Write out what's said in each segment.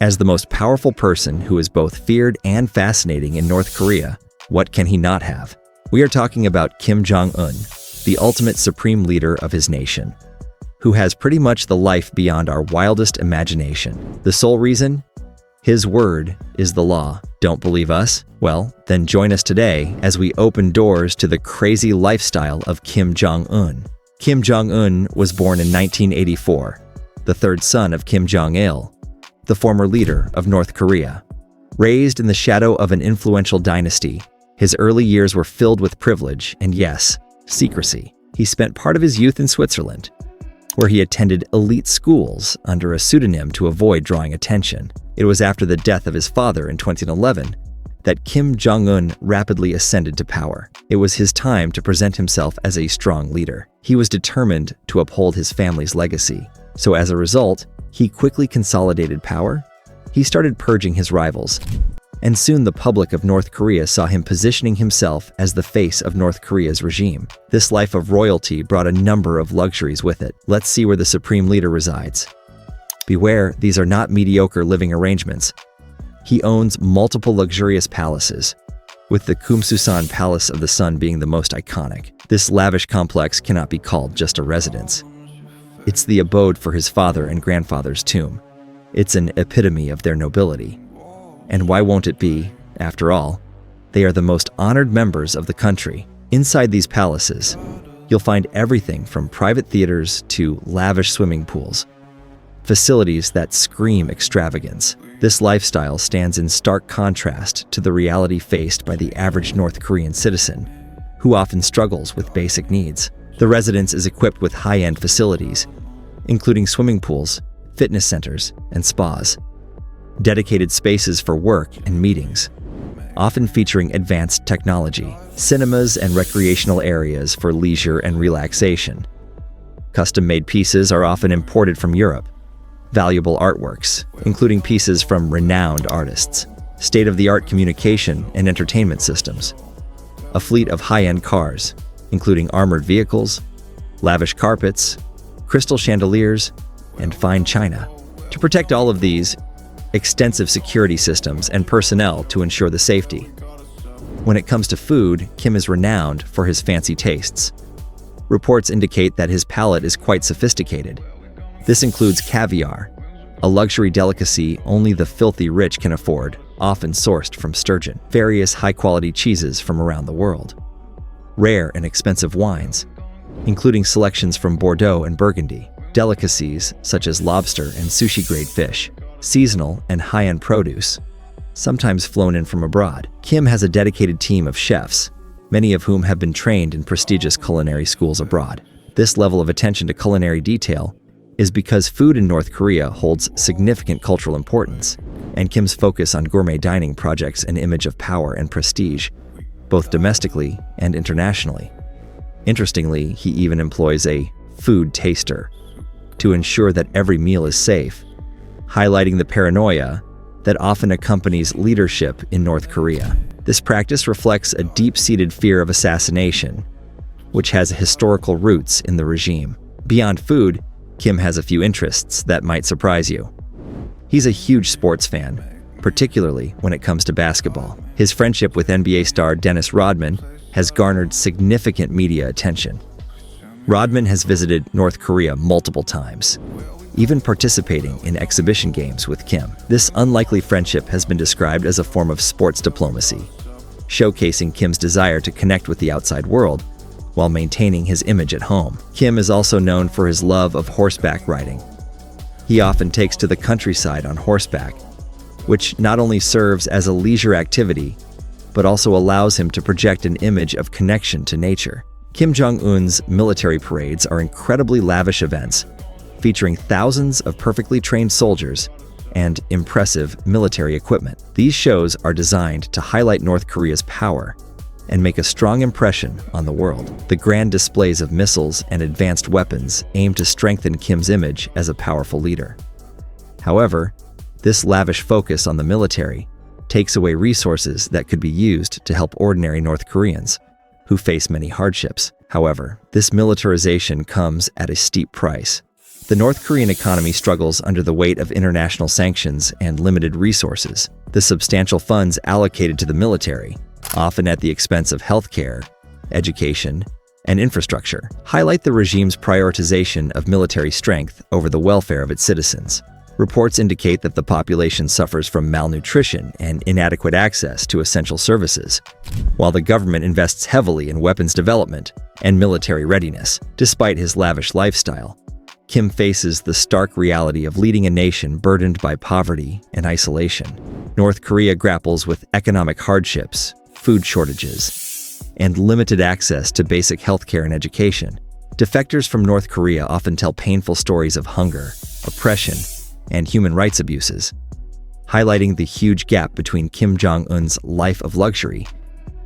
As the most powerful person who is both feared and fascinating in North Korea, what can he not have? We are talking about Kim Jong-un, the ultimate supreme leader of his nation, who has pretty much the life beyond our wildest imagination. The sole reason? His word is the law. Don't believe us? Well, then join us today as we open doors to the crazy lifestyle of Kim Jong-un. Kim Jong-un was born in 1984, the third son of Kim Jong-il, the former leader of North Korea. Raised in the shadow of an influential dynasty, his early years were filled with privilege and, yes, secrecy. He spent part of his youth in Switzerland, where he attended elite schools under a pseudonym to avoid drawing attention. It was after the death of his father in 2011 that Kim Jong-un rapidly ascended to power. It was his time to present himself as a strong leader. He was determined to uphold his family's legacy. So as a result, he quickly consolidated power. He started purging his rivals, and soon the public of North Korea saw him positioning himself as the face of North Korea's regime. This life of royalty brought a number of luxuries with it. Let's see where the supreme leader resides. Beware, these are not mediocre living arrangements. He owns multiple luxurious palaces, with the Kumsusan Palace of the Sun being the most iconic. This lavish complex cannot be called just a residence. It's the abode for his father and grandfather's tomb. It's an epitome of their nobility. And why won't it be? After all, they are the most honored members of the country. Inside these palaces, you'll find everything from private theaters to lavish swimming pools, facilities that scream extravagance. This lifestyle stands in stark contrast to the reality faced by the average North Korean citizen, who often struggles with basic needs. The residence is equipped with high-end facilities, including swimming pools, fitness centers, and spas, dedicated spaces for work and meetings, often featuring advanced technology, cinemas and recreational areas for leisure and relaxation. Custom-made pieces are often imported from Europe. Valuable artworks, including pieces from renowned artists, state-of-the-art communication and entertainment systems, a fleet of high-end cars, including armored vehicles, lavish carpets, crystal chandeliers, and fine china. To protect all of these, extensive security systems and personnel to ensure the safety. When it comes to food, Kim is renowned for his fancy tastes. Reports indicate that his palate is quite sophisticated. This includes caviar, a luxury delicacy only the filthy rich can afford, often sourced from sturgeon, various high-quality cheeses from around the world, rare and expensive wines, including selections from Bordeaux and Burgundy, delicacies such as lobster and sushi-grade fish, seasonal and high-end produce, sometimes flown in from abroad. Kim has a dedicated team of chefs, many of whom have been trained in prestigious culinary schools abroad. This level of attention to culinary detail is because food in North Korea holds significant cultural importance, and Kim's focus on gourmet dining projects an image of power and prestige, both domestically and internationally. Interestingly, he even employs a food taster to ensure that every meal is safe, highlighting the paranoia that often accompanies leadership in North Korea. This practice reflects a deep-seated fear of assassination, which has historical roots in the regime. Beyond food, Kim has a few interests that might surprise you. He's a huge sports fan, particularly when it comes to basketball. His friendship with NBA star Dennis Rodman has garnered significant media attention. Rodman has visited North Korea multiple times, even participating in exhibition games with Kim. This unlikely friendship has been described as a form of sports diplomacy, showcasing Kim's desire to connect with the outside world while maintaining his image at home. Kim is also known for his love of horseback riding. He often takes to the countryside on horseback, which not only serves as a leisure activity, but also allows him to project an image of connection to nature. Kim Jong-un's military parades are incredibly lavish events, featuring thousands of perfectly trained soldiers and impressive military equipment. These shows are designed to highlight North Korea's power and make a strong impression on the world. The grand displays of missiles and advanced weapons aim to strengthen Kim's image as a powerful leader. However, this lavish focus on the military takes away resources that could be used to help ordinary North Koreans who face many hardships. However, this militarization comes at a steep price. The North Korean economy struggles under the weight of international sanctions and limited resources. The substantial funds allocated to the military, often at the expense of healthcare, education, and infrastructure, highlight the regime's prioritization of military strength over the welfare of its citizens. Reports indicate that the population suffers from malnutrition and inadequate access to essential services, while the government invests heavily in weapons development and military readiness. Despite his lavish lifestyle, Kim faces the stark reality of leading a nation burdened by poverty and isolation. North Korea grapples with economic hardships, food shortages, and limited access to basic healthcare and education. Defectors from North Korea often tell painful stories of hunger, oppression, and human rights abuses, highlighting the huge gap between Kim Jong-un's life of luxury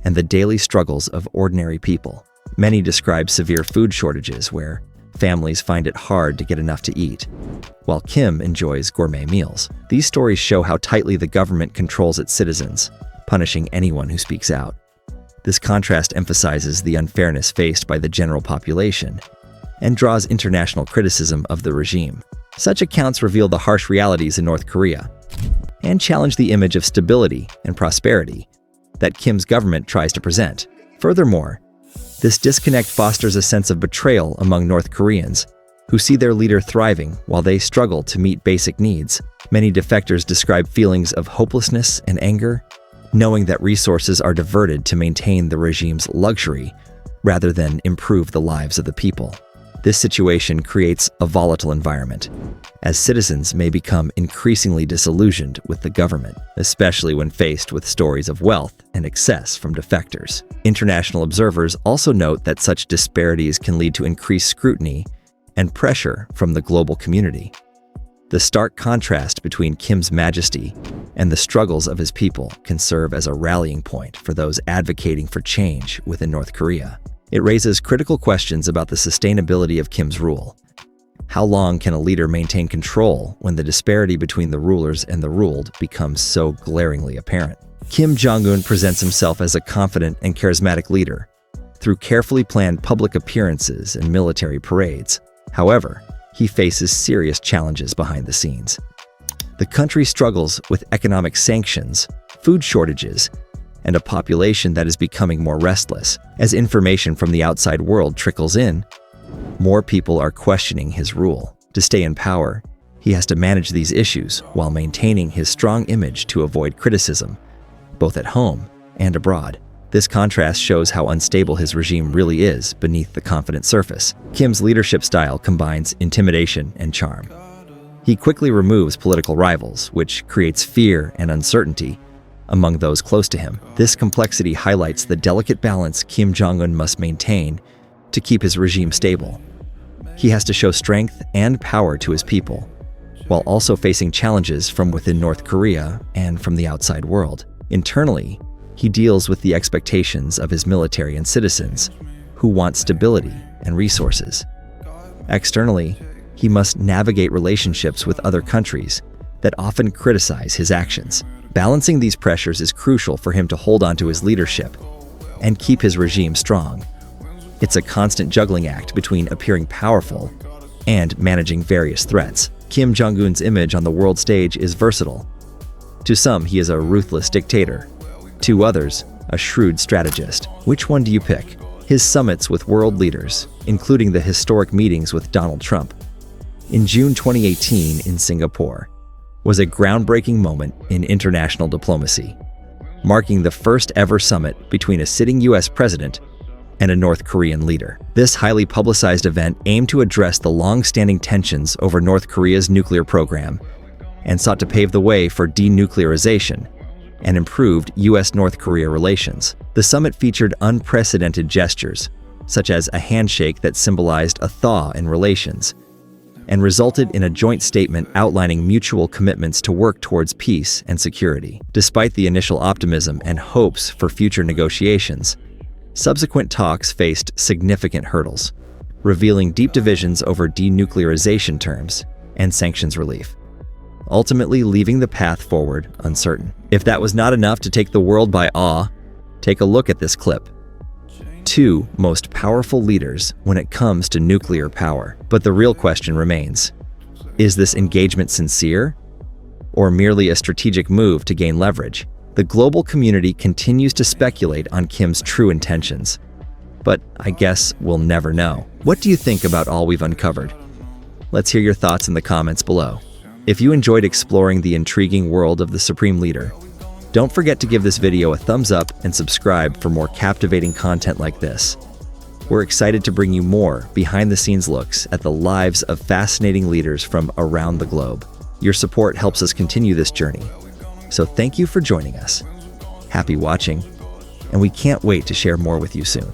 and the daily struggles of ordinary people. Many describe severe food shortages where families find it hard to get enough to eat, while Kim enjoys gourmet meals. These stories show how tightly the government controls its citizens, punishing anyone who speaks out. This contrast emphasizes the unfairness faced by the general population and draws international criticism of the regime. Such accounts reveal the harsh realities in North Korea and challenge the image of stability and prosperity that Kim's government tries to present. Furthermore, this disconnect fosters a sense of betrayal among North Koreans, who see their leader thriving while they struggle to meet basic needs. Many defectors describe feelings of hopelessness and anger, knowing that resources are diverted to maintain the regime's luxury rather than improve the lives of the people. This situation creates a volatile environment, as citizens may become increasingly disillusioned with the government, especially when faced with stories of wealth and excess from defectors. International observers also note that such disparities can lead to increased scrutiny and pressure from the global community. The stark contrast between Kim's majesty and the struggles of his people can serve as a rallying point for those advocating for change within North Korea. It raises critical questions about the sustainability of Kim's rule. How long can a leader maintain control when the disparity between the rulers and the ruled becomes so glaringly apparent? Kim Jong-un presents himself as a confident and charismatic leader through carefully planned public appearances and military parades. However, he faces serious challenges behind the scenes. The country struggles with economic sanctions, food shortages, and a population that is becoming more restless. As information from the outside world trickles in, more people are questioning his rule. To stay in power, he has to manage these issues while maintaining his strong image to avoid criticism, both at home and abroad. This contrast shows how unstable his regime really is beneath the confident surface. Kim's leadership style combines intimidation and charm. He quickly removes political rivals, which creates fear and uncertainty among those close to him. This complexity highlights the delicate balance Kim Jong-un must maintain to keep his regime stable. He has to show strength and power to his people, while also facing challenges from within North Korea and from the outside world. Internally, he deals with the expectations of his military and citizens, who want stability and resources. Externally, he must navigate relationships with other countries that often criticize his actions. Balancing these pressures is crucial for him to hold on to his leadership and keep his regime strong. It's a constant juggling act between appearing powerful and managing various threats. Kim Jong-un's image on the world stage is versatile. To some, he is a ruthless dictator. To others, a shrewd strategist. Which one do you pick? His summits with world leaders, including the historic meetings with Donald Trump in June 2018 in Singapore, was a groundbreaking moment in international diplomacy, marking the first ever summit between a sitting U.S. president and a North Korean leader. This highly publicized event aimed to address the long-standing tensions over North Korea's nuclear program and sought to pave the way for denuclearization and improved U.S.-North Korea relations. The summit featured unprecedented gestures, such as a handshake that symbolized a thaw in relations, and resulted in a joint statement outlining mutual commitments to work towards peace and security. Despite the initial optimism and hopes for future negotiations, subsequent talks faced significant hurdles, revealing deep divisions over denuclearization terms and sanctions relief, ultimately leaving the path forward uncertain. If that was not enough to take the world by awe, take a look at this clip. two most powerful leaders when it comes to nuclear power. But the real question remains, is this engagement sincere or merely a strategic move to gain leverage? The global community continues to speculate on Kim's true intentions, but I guess we'll never know. What do you think about all we've uncovered? Let's hear your thoughts in the comments below. If you enjoyed exploring the intriguing world of the Supreme Leader, don't forget to give this video a thumbs up and subscribe for more captivating content like this. We're excited to bring you more behind-the-scenes looks at the lives of fascinating leaders from around the globe. Your support helps us continue this journey, so thank you for joining us. Happy watching, and we can't wait to share more with you soon.